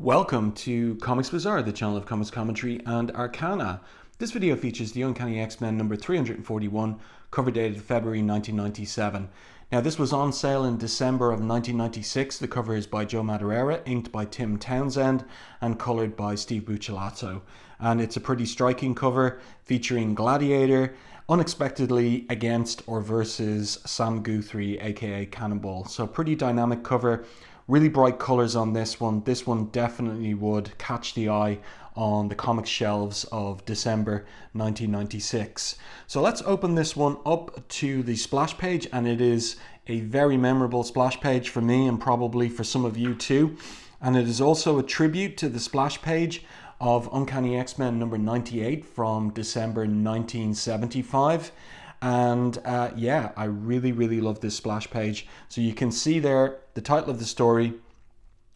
Welcome to Comics Bazaar, the channel of comics commentary and arcana. This video features the Uncanny X-Men number 341, cover dated February 1997. Now this was on sale in December of 1996. The cover is by Joe Madureira, inked by Tim Townsend and coloured by Steve Buccellato. And it's a pretty striking cover featuring Gladiator unexpectedly against or versus Sam Guthrie, aka Cannonball. So pretty dynamic cover. Really bright colours on this one. This one definitely would catch the eye on the comic shelves of December 1996. So let's open this one up to the splash page, and it is a very memorable splash page for me and probably for some of you too. And it is also a tribute to the splash page of Uncanny X-Men number 98 from December 1975. And yeah, I really love this splash page. So you can see there the title of the story,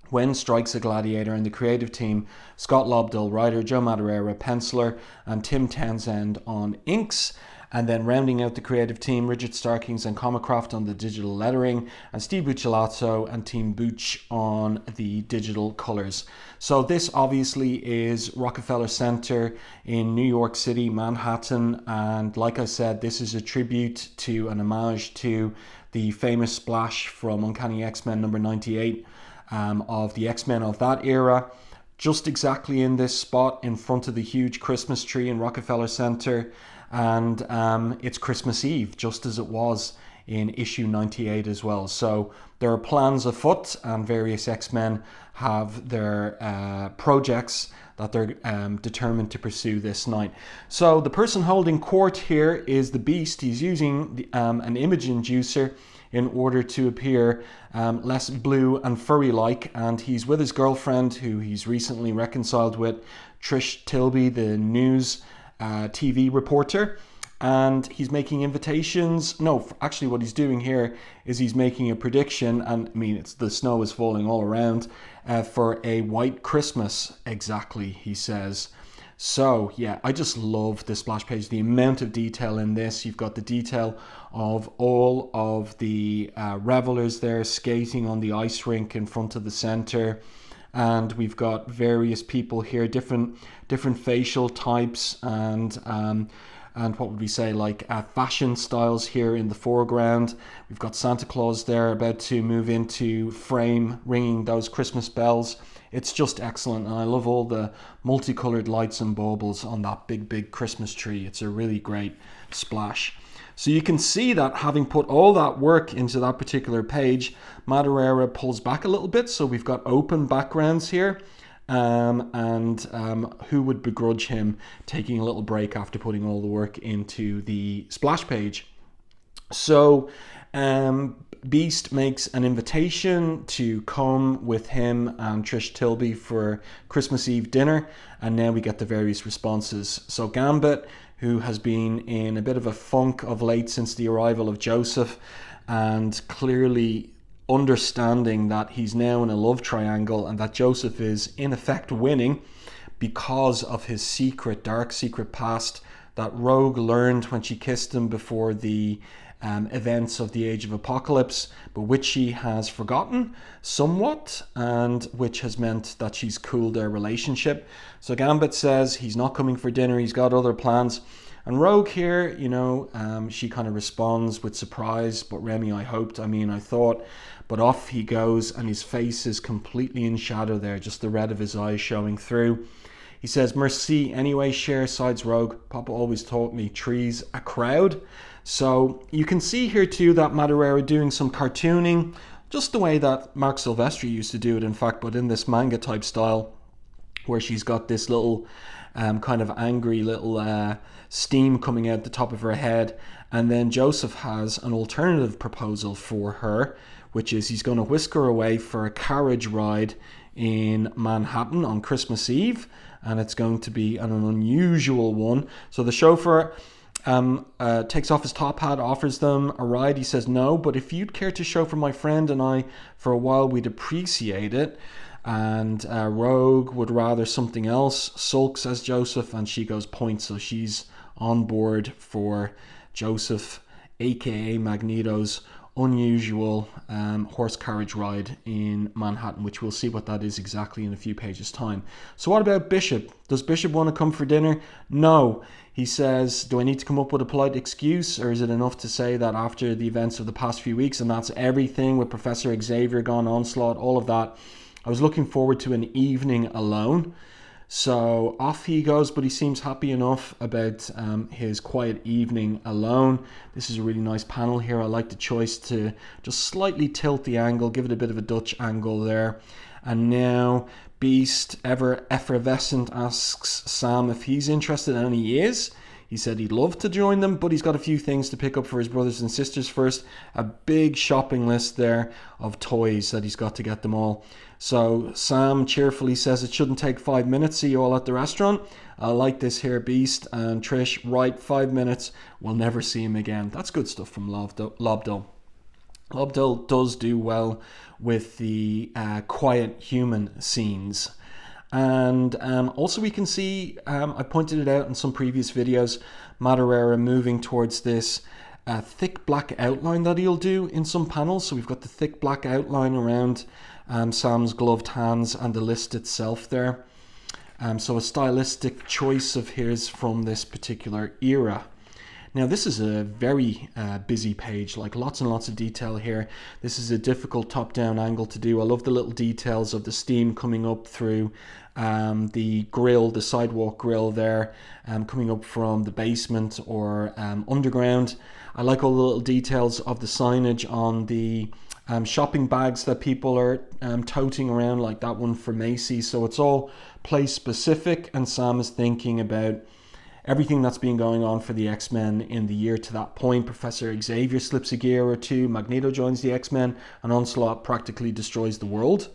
When Strikes a Gladiator, and the creative team, Scott Lobdell, writer, Joe Madureira, penciler, and Tim Townsend on inks. And then rounding out the creative team, Richard Starkings and Comicraft on the digital lettering, and Steve Buccellato and Team Booch on the digital colors. So this obviously is Rockefeller Center in New York City, Manhattan. And like I said, this is a tribute to, an homage to the famous splash from Uncanny X-Men number 98 of the X-Men of that era. Just exactly in this spot in front of the huge Christmas tree in Rockefeller Center. And it's Christmas Eve, just as it was in issue 98 as well. So there are plans afoot, and various X-Men have their projects that they're determined to pursue this night. So the person holding court here is the Beast. He's using an image inducer in order to appear less blue and furry-like, and he's with his girlfriend, who he's recently reconciled with, Trish Tilby, the news TV reporter, and he's making invitations. No, actually what he's doing here is he's making a prediction, and I mean, the snow is falling all around, for a white Christmas, exactly, he says. So yeah, I just love this splash page, the amount of detail in this. You've got the detail of all of the revelers there skating on the ice rink in front of the center. And we've got various people here, different facial types, and what would we say, like fashion styles here in the foreground. We've got Santa Claus there about to move into frame, ringing those Christmas bells. It's just excellent, and I love all the multicolored lights and baubles on that big Christmas tree. It's a really great splash. So you can see that having put all that work into that particular page, Madureira pulls back a little bit. So we've got open backgrounds here. And who would begrudge him taking a little break after putting all the work into the splash page? So Beast makes an invitation to come with him and Trish Tilby for Christmas Eve dinner, and now we get the various responses. So Gambit, who has been in a bit of a funk of late since the arrival of Joseph, and clearly understanding that he's now in a love triangle and that Joseph is in effect winning because of his dark secret past that Rogue learned when she kissed him before the events of the Age of Apocalypse, but which she has forgotten somewhat, and which has meant that she's cooled their relationship. So Gambit says he's not coming for dinner, he's got other plans. And Rogue here, she kind of responds with surprise, but Remy, I thought. But off he goes, and his face is completely in shadow there, just the red of his eyes showing through. He says, "Merci anyway, Cher," sides Rogue. "Papa always taught me trees a crowd." So you can see here too that Madureira doing some cartooning, just the way that Mark Silvestri used to do it, in fact, but in this manga type style, where she's got this little kind of angry little steam coming out the top of her head. And then Joseph has an alternative proposal for her, which is he's going to whisk her away for a carriage ride in Manhattan on Christmas Eve, and it's going to be an unusual one. So the chauffeur takes off his top hat, offers them a ride. He says no, but if you'd care to chauffeur my friend and I for a while, we'd appreciate it. And Rogue would rather something else. Sulks as Joseph, and she goes point, so she's on board for Joseph, aka Magneto's unusual horse carriage ride in Manhattan, which we'll see what that is exactly in a few pages' time. So what about Bishop? Does Bishop want to come for dinner? No. He says, do I need to come up with a polite excuse, or is it enough to say that after the events of the past few weeks, and that's everything with Professor Xavier gone, Onslaught, all of that, I was looking forward to an evening alone. So off he goes, but he seems happy enough about his quiet evening alone. This is a really nice panel here. I like the choice to just slightly tilt the angle, give it a bit of a Dutch angle there. And now Beast, ever effervescent, asks Sam if he's interested, and he is. He said he'd love to join them, but he's got a few things to pick up for his brothers and sisters first. A big shopping list there of toys that he's got to get them all. So Sam cheerfully says it shouldn't take 5 minutes. See you all at the restaurant. I like this here, Beast. And Trish, right, 5 minutes. We'll never see him again. That's good stuff from Lobdell. Lobdell does do well with the quiet human scenes. And also we can see, I pointed it out in some previous videos, Madureira moving towards this thick black outline that he'll do in some panels. So we've got the thick black outline around Sam's gloved hands and the list itself there. So a stylistic choice of his from this particular era. Now this is a very busy page, like lots and lots of detail here. This is a difficult top-down angle to do. I love the little details of the steam coming up through the grill, the sidewalk grill there, coming up from the basement or underground. I like all the little details of the signage on the shopping bags that people are toting around, like that one for Macy's. So it's all place specific, and Sam is thinking about everything that's been going on for the X-Men in the year to that point. Professor Xavier slips a gear or two, Magneto joins the X-Men, and Onslaught practically destroys the world.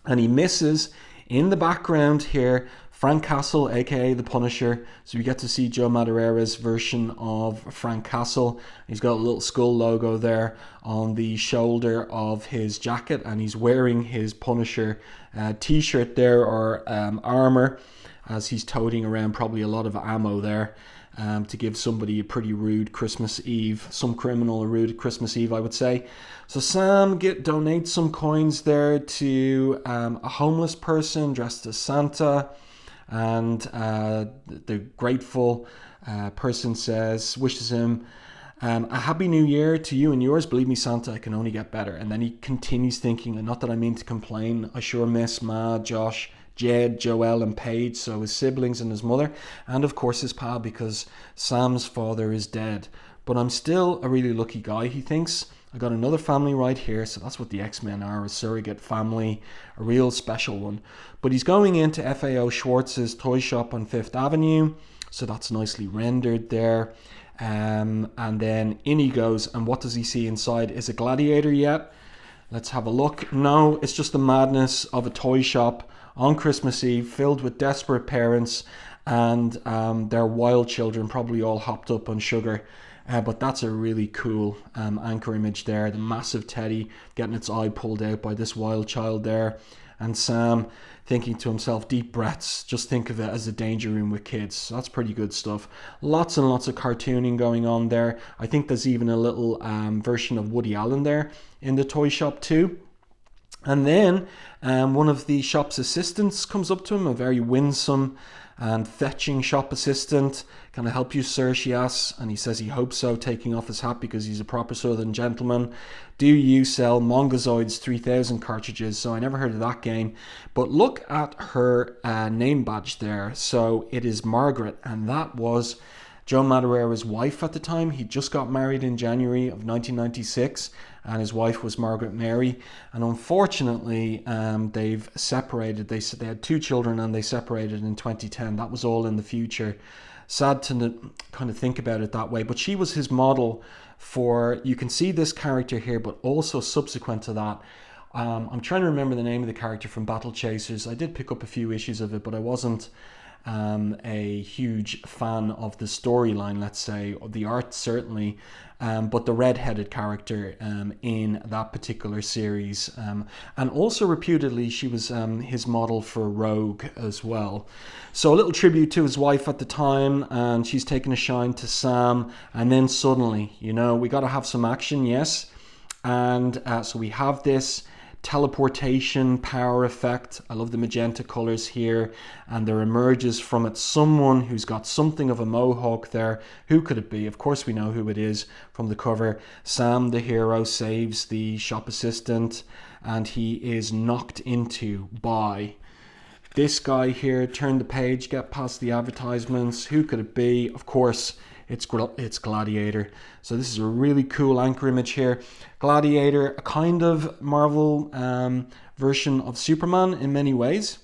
And he misses, in the background here, Frank Castle, aka the Punisher. So we get to see Joe Madureira's version of Frank Castle. He's got a little skull logo there on the shoulder of his jacket, and he's wearing his Punisher t-shirt there, or armor, as he's toting around probably a lot of ammo there to give somebody a pretty rude Christmas Eve, some criminal a rude Christmas Eve, I would say. So Sam donates some coins there to a homeless person dressed as Santa, and the grateful person wishes him a happy new year to you and yours. Believe me, Santa, I can only get better. And then he continues thinking, and not that I mean to complain, I sure miss Ma, Josh, Jed, Joel and Paige, so his siblings and his mother, and of course his pal, because Sam's father is dead. But I'm still a really lucky guy, he thinks. I got another family right here, so that's what the X-Men are, a surrogate family, a real special one. But he's going into FAO Schwartz's toy shop on 5th Avenue, so that's nicely rendered there. And then in he goes, and what does he see inside? Is it Gladiator yet? Let's have a look. No, it's just the madness of a toy shop on Christmas Eve, filled with desperate parents and their wild children, probably all hopped up on sugar. But that's a really cool anchor image there. The massive teddy getting its eye pulled out by this wild child there. And Sam thinking to himself, deep breaths, just think of it as a danger room with kids. So that's pretty good stuff. Lots and lots of cartooning going on there. I think there's even a little version of Woody Allen there in the toy shop too. And then one of the shop's assistants comes up to him, a very winsome and fetching shop assistant. Can I help you, sir? She asks, and he says he hopes so, taking off his hat because he's a proper southern gentleman. Do you sell Mongozoids 3000 cartridges? So I never heard of that game. But look at her name badge there. So it is Margaret, and that was Joe Madureira's wife at the time. He just got married in January of 1996, and his wife was Margaret Mary. And unfortunately, they've separated. They had 2 children, and they separated in 2010. That was all in the future. Sad to kind of think about it that way. But she was his model for, you can see this character here, but also subsequent to that. I'm trying to remember the name of the character from Battle Chasers. I did pick up a few issues of it, but I wasn't a huge fan of the storyline, let's say, or the art certainly, but the red-headed character in that particular series. And also reputedly she was his model for Rogue as well. So a little tribute to his wife at the time, and she's taking a shine to Sam, and then suddenly, we got to have some action, yes. And so we have this teleportation power effect. I love the magenta colors here, and there emerges from it someone who's got something of a mohawk there. Who could it be? Of course we know who it is from the cover. Sam the hero saves the shop assistant, and he is knocked into by this guy here. Turn the page, get past the advertisements. Who could it be? Of course it's Gladiator. So this is a really cool anchor image here. Gladiator, a kind of Marvel version of Superman in many ways.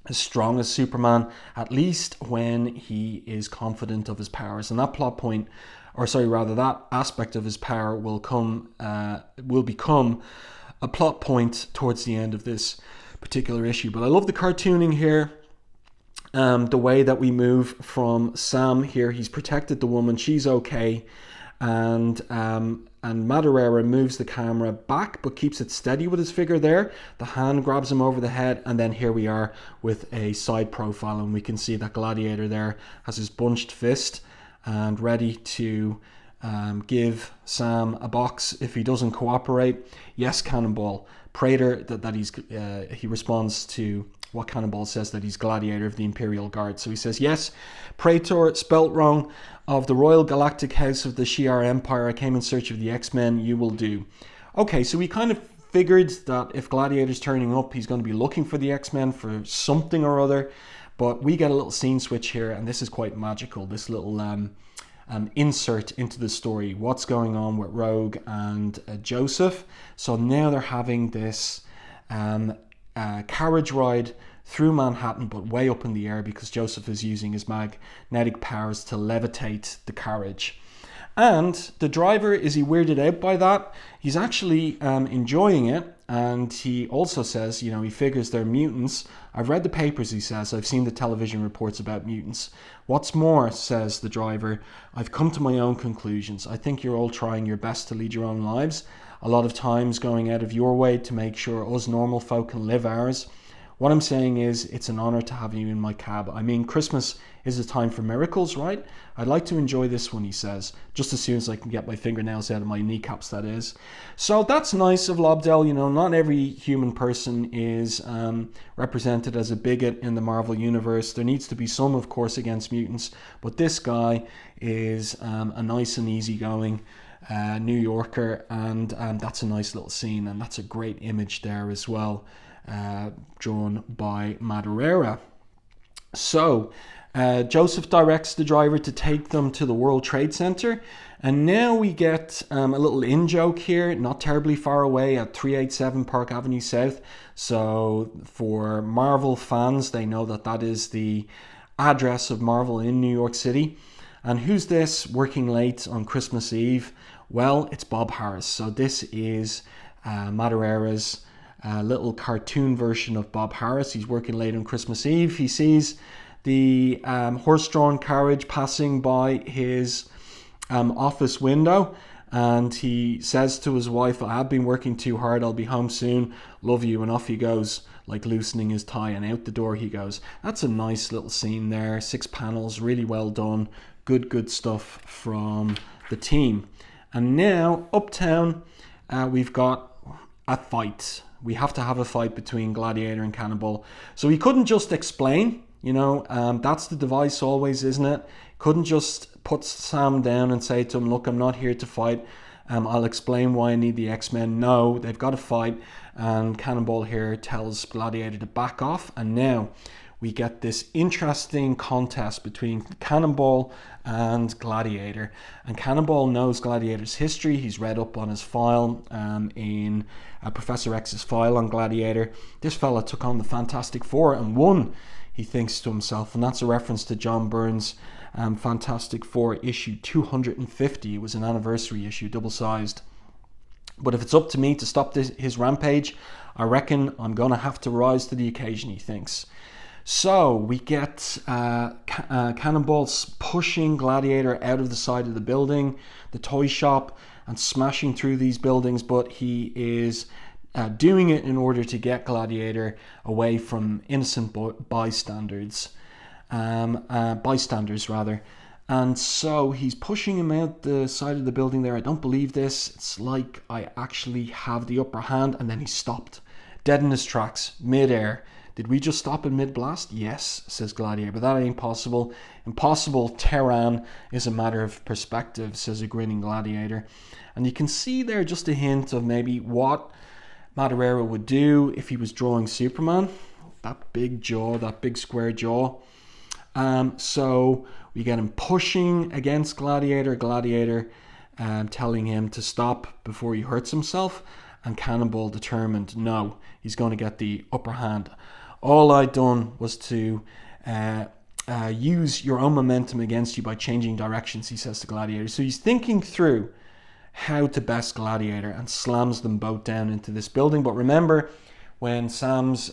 As strong as Superman, at least when he is confident of his powers. And that plot point, that aspect of his power will become a plot point towards the end of this particular issue. But I love the cartooning here. The way that we move from Sam here, he's protected the woman, she's okay, and Madureira moves the camera back but keeps it steady with his figure there. The hand grabs him over the head, and then here we are with a side profile, and we can see that Gladiator there has his bunched fist and ready to give Sam a box if he doesn't cooperate. Yes, Cannonball. Praetor, he responds to what Cannonball says, that he's Gladiator of the Imperial Guard. So he says, yes, Praetor, spelt wrong, of the Royal Galactic House of the Shi'ar Empire. I came in search of the X-Men. You will do. Okay, so we kind of figured that if Gladiator's turning up, he's going to be looking for the X-Men for something or other. But we get a little scene switch here, and this is quite magical. This little insert into the story. What's going on with Rogue and Joseph? So now they're having this carriage ride through Manhattan, but way up in the air, because Joseph is using his magnetic powers to levitate the carriage. And the driver, is he weirded out by that? He's actually enjoying it, and he also says, he figures they're mutants. I've read the papers, he says. I've seen the television reports about mutants. What's more, says the driver, I've come to my own conclusions. I think you're all trying your best to lead your own lives. A lot of times going out of your way to make sure us normal folk can live ours. What I'm saying is, it's an honor to have you in my cab. I mean, Christmas is a time for miracles, right? I'd like to enjoy this one, he says, just as soon as I can get my fingernails out of my kneecaps, that is. So that's nice of Lobdell. Not every human person is represented as a bigot in the Marvel Universe. There needs to be some, of course, against mutants, but this guy is a nice and easygoing New Yorker, and that's a nice little scene, and that's a great image there as well, drawn by Madureira. So Joseph directs the driver to take them to the World Trade Center, and now we get a little in-joke here, not terribly far away at 387 Park Avenue South. So for Marvel fans, they know that is the address of Marvel in New York City. And who's this working late on Christmas Eve? Well, it's Bob Harris. So this is Madureira's little cartoon version of Bob Harris. He's working late on Christmas Eve. He sees the horse-drawn carriage passing by his office window, and he says to his wife, I have been working too hard, I'll be home soon, love you, and off he goes, like loosening his tie, and out the door he goes. That's a nice little scene there, 6 panels, really well done, good stuff from the team. And now, uptown, we've got a fight. We have to have a fight between Gladiator and Cannonball. So he couldn't just explain, that's the device always, isn't it? Couldn't just put Sam down and say to him, look, I'm not here to fight. I'll explain why I need the X-Men. No, they've got to fight. And Cannonball here tells Gladiator to back off. And now we get this interesting contest between Cannonball and Gladiator. And Cannonball knows Gladiator's history. He's read up on his file in Professor X's file on Gladiator. This fella took on the Fantastic Four and won, he thinks to himself. And that's a reference to John Byrne's Fantastic Four issue 250. It was an anniversary issue, double-sized. But if it's up to me to stop his rampage, I reckon I'm going to have to rise to the occasion, he thinks. So we get Cannonball pushing Gladiator out of the side of the building, the toy shop, and smashing through these buildings, but he is doing it in order to get Gladiator away from innocent bystanders. Bystanders rather. And so he's pushing him out the side of the building there. I don't believe this. It's like I actually have the upper hand. And then he stopped, dead in his tracks, mid-air. Did we just stop in mid-blast? Yes, says Gladiator, but that ain't possible. Impossible Terran is a matter of perspective, says a grinning Gladiator. And you can see there just a hint of maybe what Madureira would do if he was drawing Superman. That big jaw, that big square jaw. So we get him pushing against Gladiator, telling him to stop before he hurts himself, and Cannonball determined, no, he's going to get the upper hand. All I'd done was to use your own momentum against you by changing directions, he says to Gladiator. So he's thinking through how to best Gladiator and slams them both down into this building. But remember, when Sam's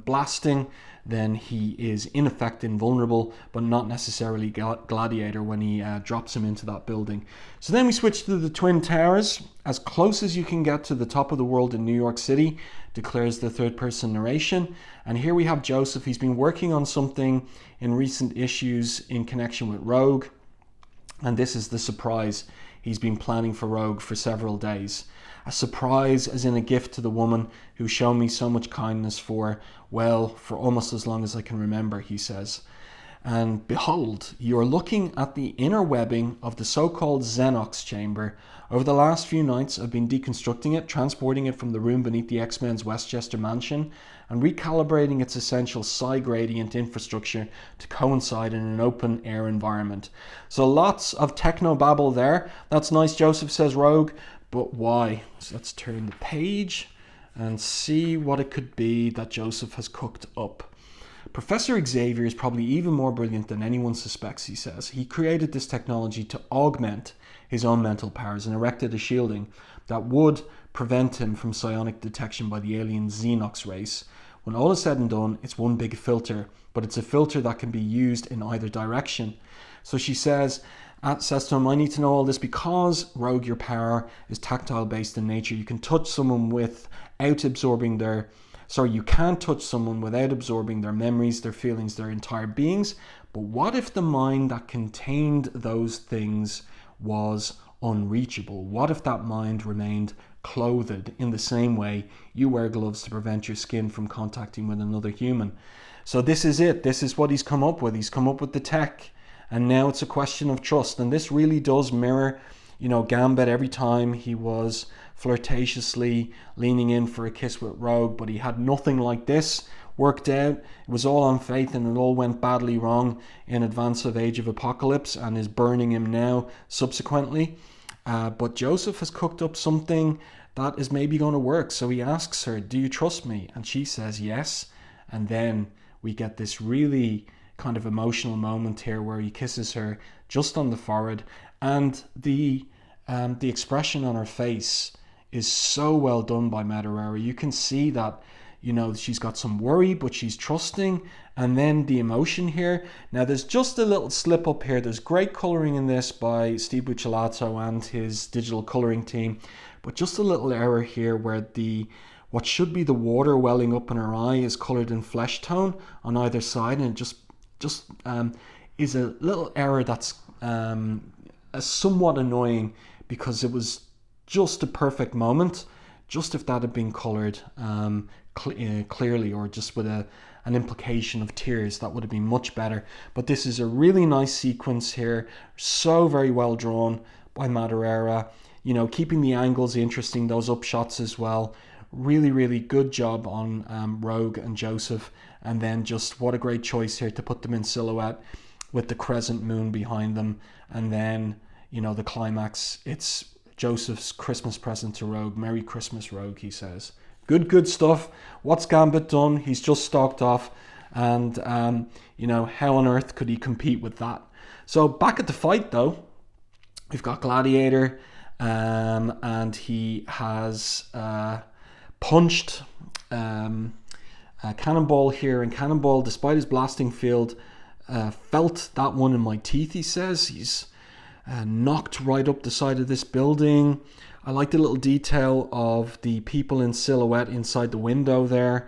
blasting, then he is in effect invulnerable, but not necessarily Gladiator when he drops him into that building. So then we switch to the Twin Towers. As close as you can get to the top of the world in New York City, declares the third-person narration. And here we have Joseph. He's been working on something in recent issues in connection with Rogue. And this is the surprise he's been planning for Rogue for several days. A surprise as in a gift to the woman who's shown me so much kindness for almost as long as I can remember, he says. And behold, you're looking at the inner webbing of the so-called Xenox chamber. Over the last few nights, I've been deconstructing it, transporting it from the room beneath the X-Men's Westchester mansion, and recalibrating its essential psi gradient infrastructure to coincide in an open air environment. So lots of techno-babble there. That's nice, Joseph, says Rogue. But why? So let's turn the page and see what it could be that Joseph has cooked up. Professor Xavier is probably even more brilliant than anyone suspects, he says. He created this technology to augment his own mental powers and erected a shielding that would prevent him from psionic detection by the alien Xenox race. When all is said and done, it's one big filter, but it's a filter that can be used in either direction. So she says to him, I need to know all this because, Rogue, your power is tactile based in nature. You can touch someone without absorbing you can't touch someone without absorbing their memories, their feelings, their entire beings. But what if the mind that contained those things was unreachable? What if that mind remained clothed in the same way you wear gloves to prevent your skin from contacting with another human? So this is it. This is what he's come up with. He's come up with the tech. And now it's a question of trust. And this really does mirror, Gambit every time he was flirtatiously leaning in for a kiss with Rogue, but he had nothing like this worked out. It was all on faith and it all went badly wrong in advance of Age of Apocalypse and is burning him now subsequently. But Joseph has cooked up something that is maybe going to work. So he asks her, do you trust me? And she says yes. And then we get this really kind of emotional moment here where he kisses her just on the forehead, and the expression on her face is so well done by Madureira. You can see that she's got some worry, but she's trusting, and then the emotion here. Now there's just a little slip up here. There's great coloring in this by Steve Buccellato and his digital coloring team, but just a little error here where what should be the water welling up in her eye is colored in flesh tone on either side, and it just is a little error that's somewhat annoying because it was just a perfect moment. Just if that had been coloured clearly, or just with an implication of tears, that would have been much better. But this is a really nice sequence here, so very well drawn by Madureira. Keeping the angles interesting, those upshots as well. Really, really good job on Rogue and Joseph. And then just what a great choice here to put them in silhouette with the crescent moon behind them. And then, the climax, it's Joseph's Christmas present to Rogue. Merry Christmas, Rogue, he says. Good stuff. What's Gambit done? He's just stalked off. And, how on earth could he compete with that? So back at the fight, though, we've got Gladiator. And he has punched Cannonball here, and Cannonball, despite his blasting field, felt that one in my teeth, he says. He's knocked right up the side of this building. I like the little detail of the people in silhouette inside the window there.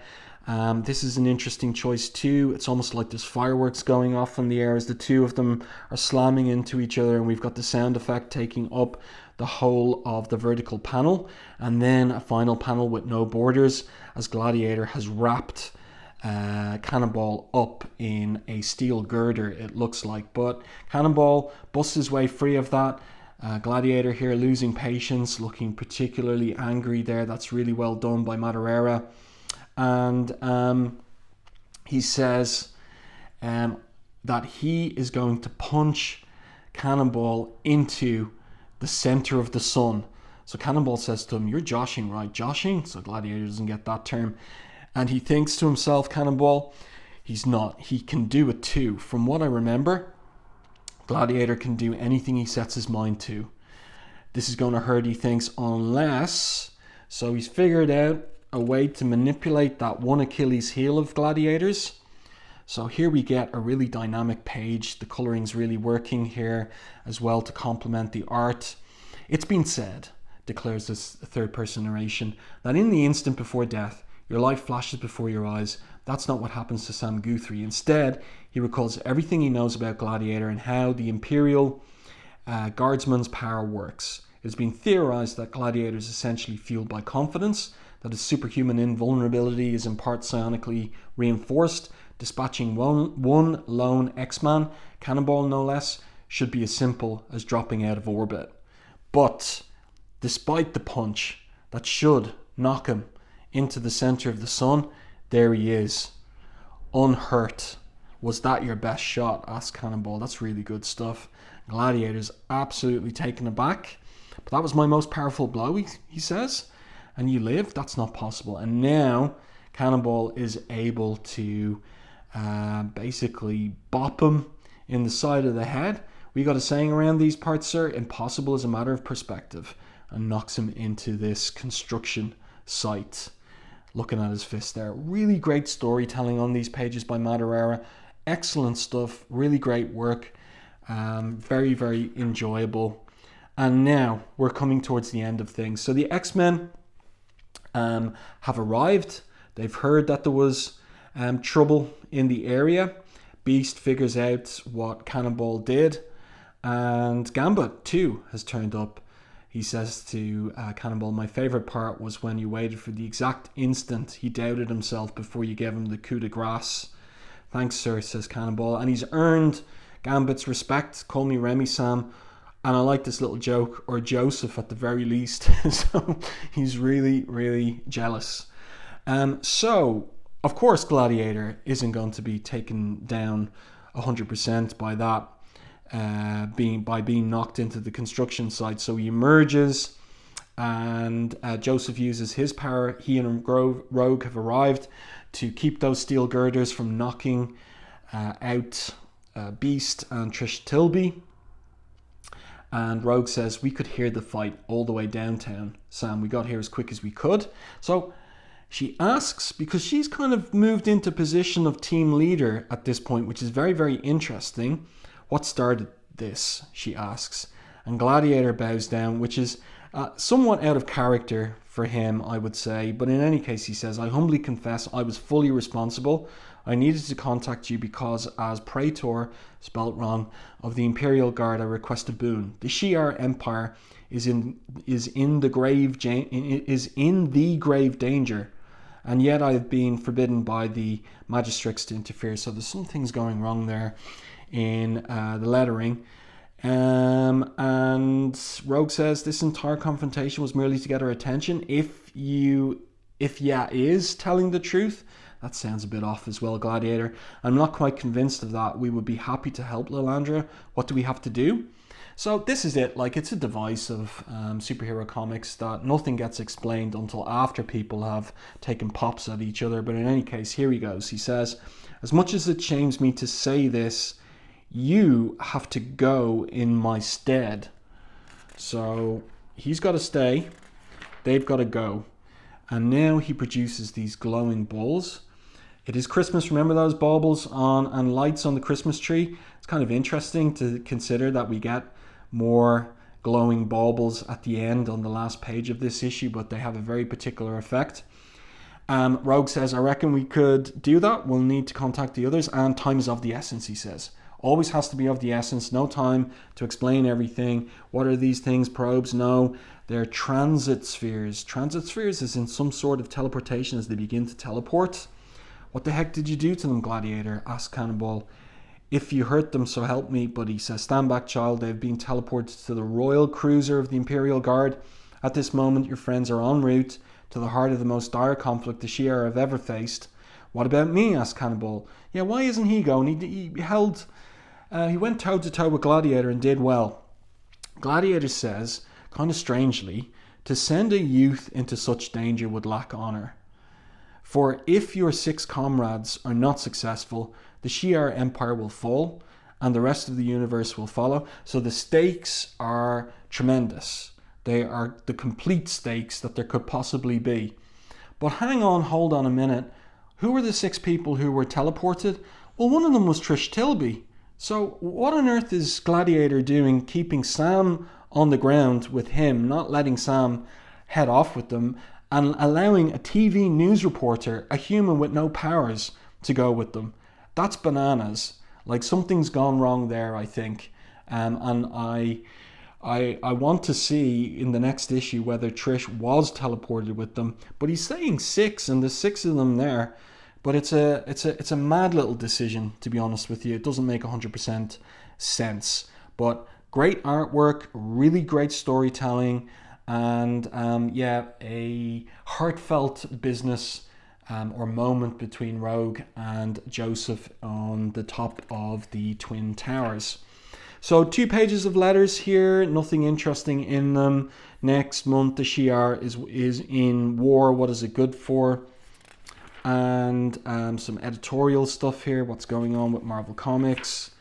This is an interesting choice too. It's almost like there's fireworks going off in the air as the two of them are slamming into each other, and we've got the sound effect taking up the whole of the vertical panel, and then a final panel with no borders as Gladiator has wrapped Cannonball up in a steel girder, it looks like. But Cannonball busts his way free of that. Gladiator here losing patience, looking particularly angry there. That's really well done by Madureira. And he says that he is going to punch Cannonball into the center of the sun. So Cannonball says to him, "You're joshing, right?" Joshing? So Gladiator doesn't get that term. And he thinks to himself, Cannonball, he's not. He can do it too. From what I remember, Gladiator can do anything he sets his mind to. This is going to hurt, he thinks, unless... So he's figured out a way to manipulate that one Achilles heel of Gladiator's. So here we get a really dynamic page. The coloring's really working here as well to complement the art. It's been said, declares this third-person narration, that in the instant before death, your life flashes before your eyes. That's not what happens to Sam Guthrie. Instead, he recalls everything he knows about Gladiator and how the Imperial Guardsman's power works. It has been theorized that Gladiator is essentially fueled by confidence, that his superhuman invulnerability is in part psionically reinforced. Dispatching one lone X-Man, Cannonball no less, should be as simple as dropping out of orbit. But despite the punch that should knock him into the center of the sun, there he is, unhurt. Was that your best shot? Asked Cannonball. That's really good stuff. Gladiator's absolutely taken aback. But that was my most powerful blow, he says. And you live? That's not possible. And now Cannonball is able to basically bop him in the side of the head. We got a saying around these parts, sir: impossible is a matter of perspective. And knocks him into this construction site. Looking at his fist there. Really great storytelling on these pages by Madureira. Excellent stuff. Really great work. Very, very enjoyable. And now we're coming towards the end of things. So the X-Men have arrived. They've heard that there was trouble in the area. Beast figures out what Cannonball did. And Gambit too has turned up. He says to Cannonball, "My favourite part was when you waited for the exact instant he doubted himself before you gave him the coup de grace." "Thanks, sir," says Cannonball. And he's earned Gambit's respect. "Call me Remy, Sam." And I like this little joke, or Joseph at the very least. So he's really, really jealous. So, of course, Gladiator isn't going to be taken down 100% by that. Being knocked into the construction site. So he emerges, and Joseph uses his power. He and Rogue have arrived to keep those steel girders from knocking out Beast and Trish Tilby. And Rogue says, "We could hear the fight all the way downtown, Sam. We got here as quick as we could." So she asks, because she's kind of moved into position of team leader at this point, which is very, very interesting. "What started this?" she asks. And Gladiator bows down, which is somewhat out of character for him, I would say. But in any case, he says, "I humbly confess I was fully responsible. I needed to contact you because, as Praetor, spelt wrong, of the Imperial Guard, I request a boon. The Shi'ar Empire is in the grave danger, and yet I have been forbidden by the magistrates to interfere." So there's some things going wrong there in the lettering. And Rogue says this entire confrontation was merely to get her attention. If is telling the truth, that sounds a bit off as well, Gladiator. "I'm not quite convinced of that. We would be happy to help, Lilandra. What do we have to do?" So this is it. Like, it's a device of superhero comics that nothing gets explained until after people have taken pops at each other. But in any case, here he goes. He says, "As much as it shames me to say this, you have to go in my stead." So he's got to stay. They've got to go. And now he produces these glowing balls. It is Christmas. Remember those baubles on and lights on the Christmas tree? It's kind of interesting to consider that we get more glowing baubles at the end on the last page of this issue, but they have a very particular effect. Rogue says, I reckon we could do that. We'll need to contact the others, and time is of the essence, he says. Always has to be of the essence. No time to explain everything. What are these things? Probes? No, they're transit spheres. Transit spheres is in some sort of teleportation as they begin to teleport. What the heck did you do to them, Gladiator? Asked Cannonball. If you hurt them, so help me. But he says, stand back, child. They've been teleported to the royal cruiser of the Imperial Guard. At this moment, your friends are en route to the heart of the most dire conflict the Shi'ar have ever faced. What about me? Asked Cannonball. Yeah, why isn't he going? He went toe-to-toe with Gladiator and did well. Gladiator says, kind of strangely, to send a youth into such danger would lack honour. For if your 6 comrades are not successful, the Shi'ar Empire will fall and the rest of the universe will follow. So the stakes are tremendous. They are the complete stakes that there could possibly be. But hang on, hold on a minute. Who were the 6 people who were teleported? Well, one of them was Trish Tilby. So what on earth is Gladiator doing keeping Sam on the ground with him, not letting Sam head off with them, and allowing a TV news reporter, a human with no powers, to go with them? That's bananas. Like, something's gone wrong there, I think. And I want to see in the next issue whether Trish was teleported with them. But he's saying 6, and there's 6 of them there. But it's a mad little decision, to be honest with you. It doesn't make 100% sense. But great artwork, really great storytelling, and a heartfelt business or moment between Rogue and Joseph on the top of the Twin Towers. So 2 pages of letters here, nothing interesting in them. Next month the Shi'ar is in war. What is it good for? And some editorial stuff here, what's going on with Marvel Comics.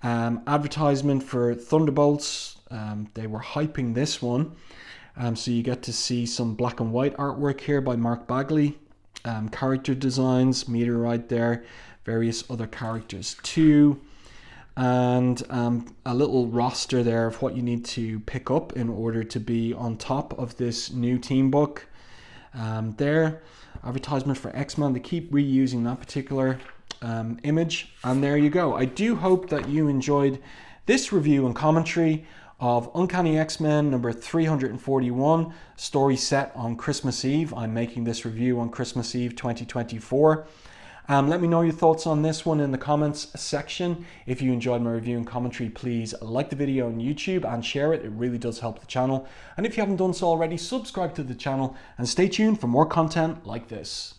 Advertisement for Thunderbolts. They were hyping this one. So you get to see some black and white artwork here by Mark Bagley. Character designs, Meteorite there, various other characters too. And a little roster there of what you need to pick up in order to be on top of this new team book. There, advertisement for X-Men. They keep reusing that particular image, and there you go. I do hope that you enjoyed this review and commentary of Uncanny X-Men number 341, story set on Christmas Eve. I'm making this review on Christmas Eve 2024. Let me know your thoughts on this one in the comments section. If you enjoyed my review and commentary, please like the video on YouTube and share it. It really does help the channel. And if you haven't done so already, subscribe to the channel and stay tuned for more content like this.